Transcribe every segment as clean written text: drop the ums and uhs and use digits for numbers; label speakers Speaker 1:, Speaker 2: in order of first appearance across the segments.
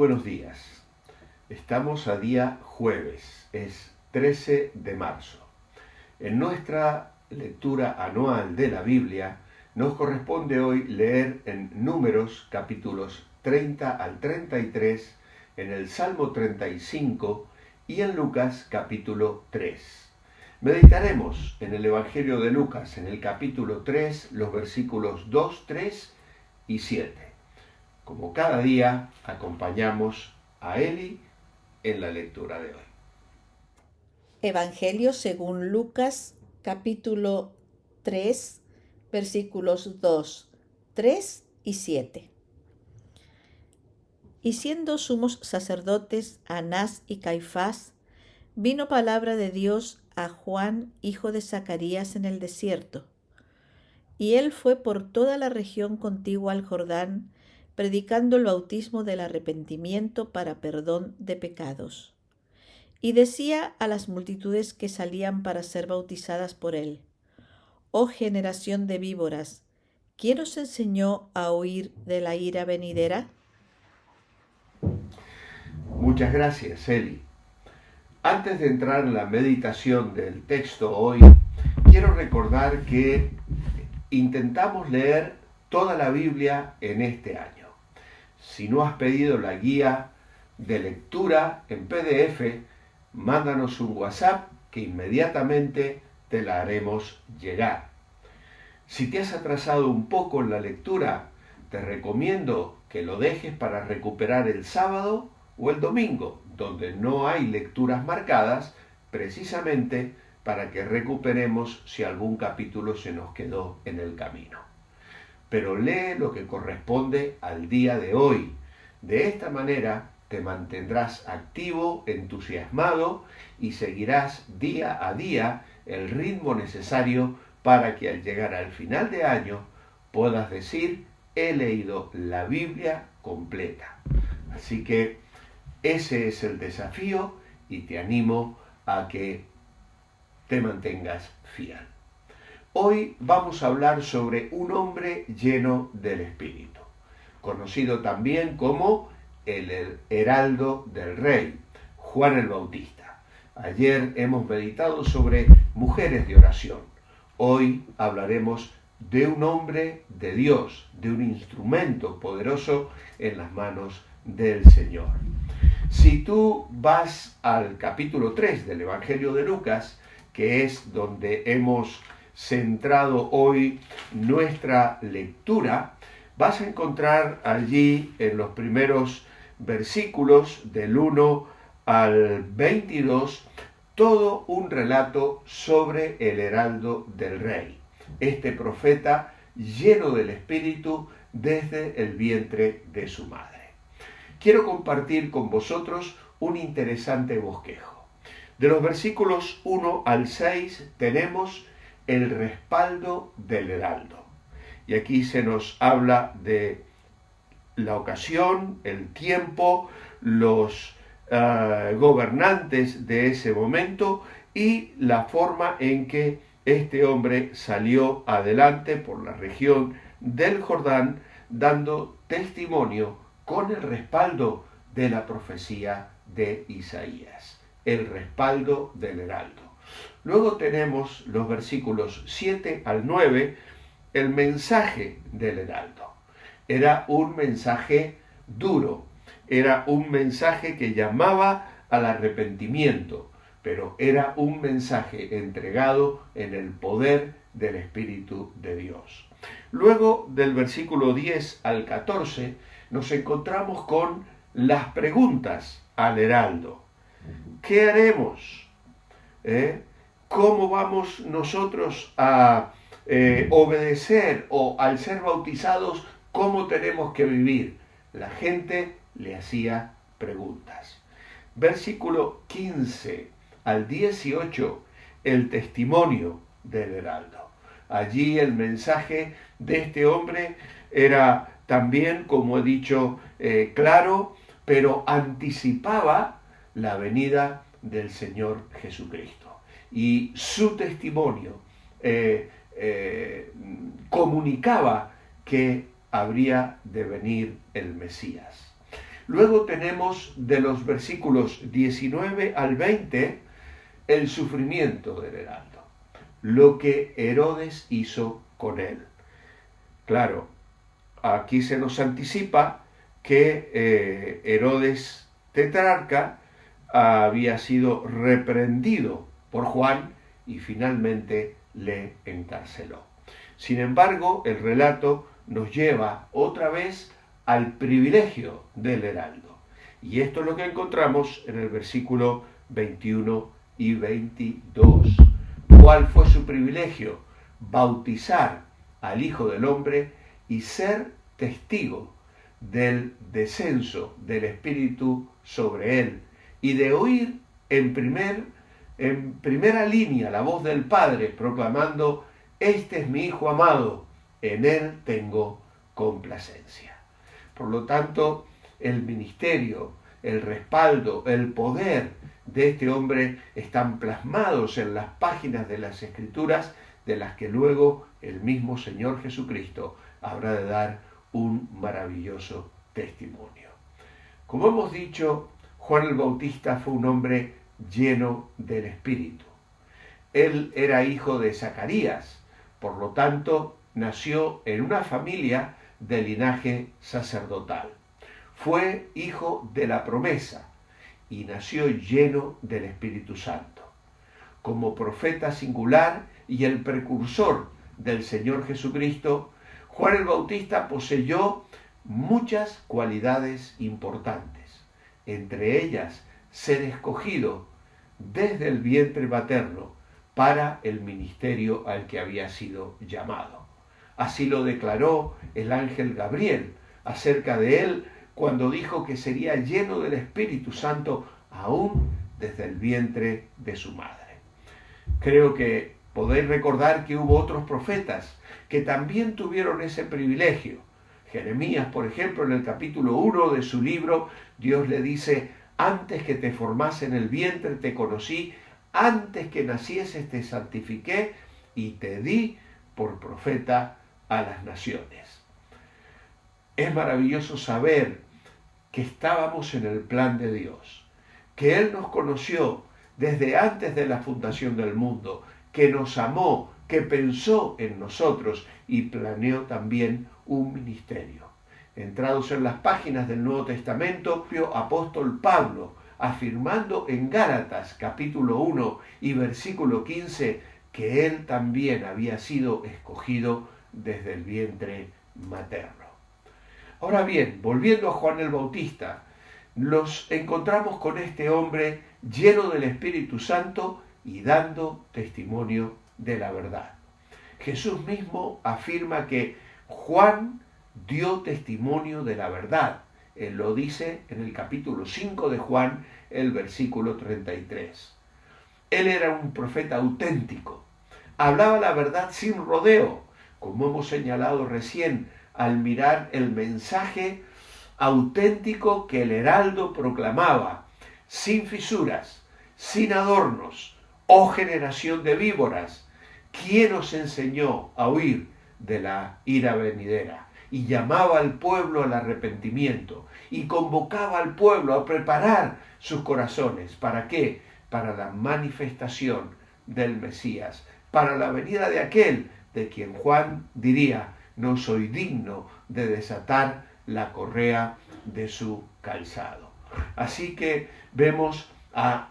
Speaker 1: buenos días. Estamos a día jueves, es 13 de marzo. En nuestra lectura anual de la Biblia nos corresponde hoy leer en Números capítulos 30 al 33, en el Salmo 35 y en Lucas capítulo 3. Meditaremos en el Evangelio de Lucas, en el capítulo 3, los versículos 2, 3 y 7. Como cada día, acompañamos a Eli en la lectura de hoy.
Speaker 2: Evangelio según Lucas, capítulo 3, versículos 2, 3 y 7. Y siendo sumos sacerdotes Anás y Caifás, vino palabra de Dios a Juan, hijo de Zacarías, en el desierto. Y él fue por toda la región contigua al Jordán, predicando el bautismo del arrepentimiento para perdón de pecados. Y decía a las multitudes que salían para ser bautizadas por él: Oh generación de víboras, ¿quién os enseñó a huir de la ira venidera?
Speaker 1: Muchas gracias, Eli. Antes de entrar en la meditación del texto hoy, quiero recordar que intentamos leer toda la Biblia en este año. Si no has pedido la guía de lectura en PDF, mándanos un WhatsApp que inmediatamente te la haremos llegar. Si te has atrasado un poco en la lectura, te recomiendo que lo dejes para recuperar el sábado o el domingo, donde no hay lecturas marcadas, precisamente para que recuperemos si algún capítulo se nos quedó en el camino. Pero lee lo que corresponde al día de hoy. De esta manera te mantendrás activo, entusiasmado y seguirás día a día el ritmo necesario para que al llegar al final de año puedas decir: he leído la Biblia completa. Así que ese es el desafío y te animo a que te mantengas fiel. Hoy vamos a hablar sobre un hombre lleno del Espíritu, conocido también como el heraldo del rey, Juan el Bautista. Ayer hemos meditado sobre mujeres de oración. Hoy hablaremos de un hombre de Dios, de un instrumento poderoso en las manos del Señor. Si tú vas al capítulo 3 del Evangelio de Lucas, que es donde hemos centrado hoy nuestra lectura, vas a encontrar allí en los primeros versículos del 1 al 22 todo un relato sobre el heraldo del rey, este profeta lleno del Espíritu desde el vientre de su madre. Quiero compartir con vosotros un interesante bosquejo. De los versículos 1 al 6 tenemos el respaldo del heraldo. Y aquí se nos habla de la ocasión, el tiempo, los gobernantes de ese momento y la forma en que este hombre salió adelante por la región del Jordán, dando testimonio con el respaldo de la profecía de Isaías, el respaldo del heraldo. Luego tenemos los versículos 7 al 9, el mensaje del heraldo. Era un mensaje duro, era un mensaje que llamaba al arrepentimiento, pero era un mensaje entregado en el poder del Espíritu de Dios. Luego, del versículo 10 al 14, nos encontramos con las preguntas al heraldo. ¿Qué haremos? ¿Cómo vamos nosotros a obedecer? O al ser bautizados, ¿cómo tenemos que vivir? La gente le hacía preguntas. Versículo 15 al 18, el testimonio del heraldo. Allí el mensaje de este hombre era también, como he dicho, claro, pero anticipaba la venida del Señor Jesucristo. Y su testimonio comunicaba que habría de venir el Mesías. Luego tenemos de los versículos 19 al 20 el sufrimiento del heraldo, lo que Herodes hizo con él. Claro, aquí se nos anticipa que Herodes tetrarca había sido reprendido por Juan y finalmente le encarceló. Sin embargo, el relato nos lleva otra vez al privilegio del heraldo. Y esto es lo que encontramos en el versículo 21 y 22. ¿Cuál fue su privilegio? Bautizar al Hijo del Hombre y ser testigo del descenso del Espíritu sobre él y de oír en primera línea la voz del Padre proclamando: este es mi Hijo amado, en él tengo complacencia. Por lo tanto, el ministerio, el respaldo, el poder de este hombre están plasmados en las páginas de las Escrituras, de las que luego el mismo Señor Jesucristo habrá de dar un maravilloso testimonio. Como hemos dicho, Juan el Bautista fue un hombre lleno del Espíritu. Él era hijo de Zacarías, por lo tanto, nació en una familia de linaje sacerdotal. Fue hijo de la promesa y nació lleno del Espíritu Santo. Como profeta singular y el precursor del Señor Jesucristo, Juan el Bautista poseyó muchas cualidades importantes, entre ellas ser escogido desde el vientre materno para el ministerio al que había sido llamado. Así lo declaró el ángel Gabriel acerca de él cuando dijo que sería lleno del Espíritu Santo aún desde el vientre de su madre. Creo que podéis recordar que hubo otros profetas que también tuvieron ese privilegio. Jeremías, por ejemplo, en el capítulo 1 de su libro, Dios le dice: antes que te formase en el vientre te conocí, antes que nacieses te santifiqué y te di por profeta a las naciones. Es maravilloso saber que estábamos en el plan de Dios, que Él nos conoció desde antes de la fundación del mundo, que nos amó, que pensó en nosotros y planeó también un ministerio. Entrados en las páginas del Nuevo Testamento, el apóstol Pablo, afirmando en Gálatas capítulo 1 y versículo 15 que él también había sido escogido desde el vientre materno. Ahora bien, volviendo a Juan el Bautista, nos encontramos con este hombre lleno del Espíritu Santo y dando testimonio de la verdad. Jesús mismo afirma que Juan dio testimonio de la verdad. Él lo dice en el capítulo 5 de Juan, el versículo 33. Él era un profeta auténtico. Hablaba la verdad sin rodeo, como hemos señalado recién al mirar el mensaje auténtico que el heraldo proclamaba, sin fisuras, sin adornos, oh generación de víboras, ¿quién os enseñó a huir de la ira venidera? Y llamaba al pueblo al arrepentimiento y convocaba al pueblo a preparar sus corazones. ¿Para qué? Para la manifestación del Mesías, para la venida de aquel de quien Juan diría: no soy digno de desatar la correa de su calzado. Así que vemos a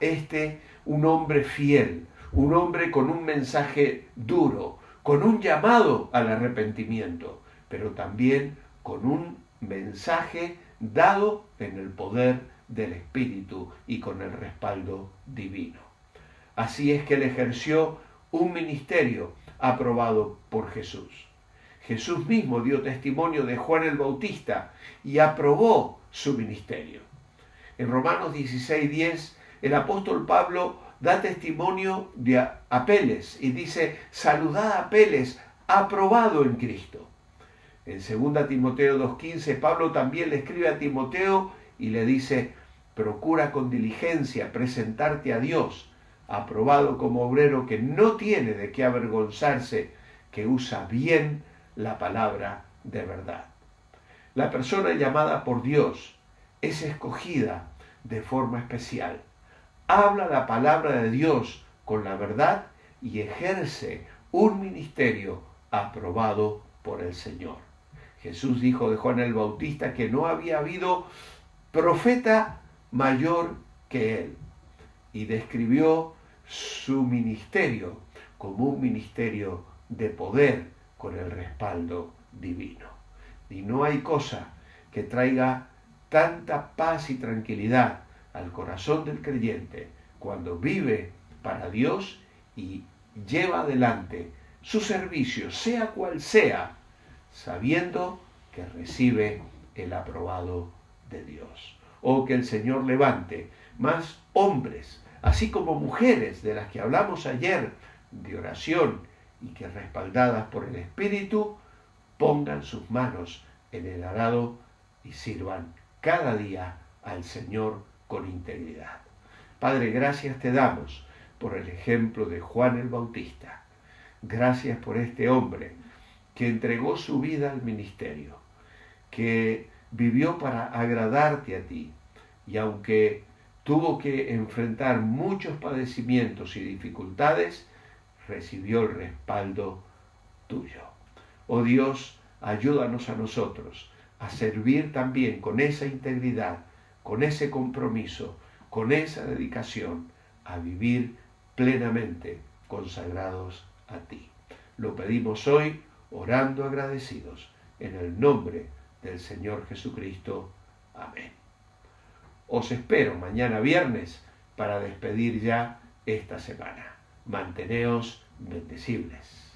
Speaker 1: un hombre fiel, un hombre con un mensaje duro, con un llamado al arrepentimiento, pero también con un mensaje dado en el poder del Espíritu y con el respaldo divino. Así es que él ejerció un ministerio aprobado por Jesús. Jesús mismo dio testimonio de Juan el Bautista y aprobó su ministerio. En Romanos 16:10, el apóstol Pablo da testimonio de Apeles y dice: saludad a Apeles, aprobado en Cristo. En 2 Timoteo 2:15, Pablo también le escribe a Timoteo y le dice: procura con diligencia presentarte a Dios, aprobado como obrero que no tiene de qué avergonzarse, que usa bien la palabra de verdad. La persona llamada por Dios es escogida de forma especial. Habla la palabra de Dios con la verdad y ejerce un ministerio aprobado por el Señor. Jesús dijo de Juan el Bautista que no había habido profeta mayor que él y describió su ministerio como un ministerio de poder con el respaldo divino. Y no hay cosa que traiga tanta paz y tranquilidad al corazón del creyente cuando vive para Dios y lleva adelante su servicio, sea cual sea, sabiendo que recibe el aprobado de Dios. O que el Señor levante más hombres, así como mujeres de las que hablamos ayer, de oración, y que respaldadas por el Espíritu, pongan sus manos en el arado y sirvan cada día al Señor con integridad. Padre, gracias te damos por el ejemplo de Juan el Bautista. Gracias por este hombre que entregó su vida al ministerio, que vivió para agradarte a ti, y aunque tuvo que enfrentar muchos padecimientos y dificultades, recibió el respaldo tuyo. Oh Dios, ayúdanos a nosotros a servir también con esa integridad, con ese compromiso, con esa dedicación, a vivir plenamente consagrados a ti. Lo pedimos hoy orando agradecidos en el nombre del Señor Jesucristo. Amén. Os espero mañana viernes para despedir ya esta semana. Manteneos bendecibles.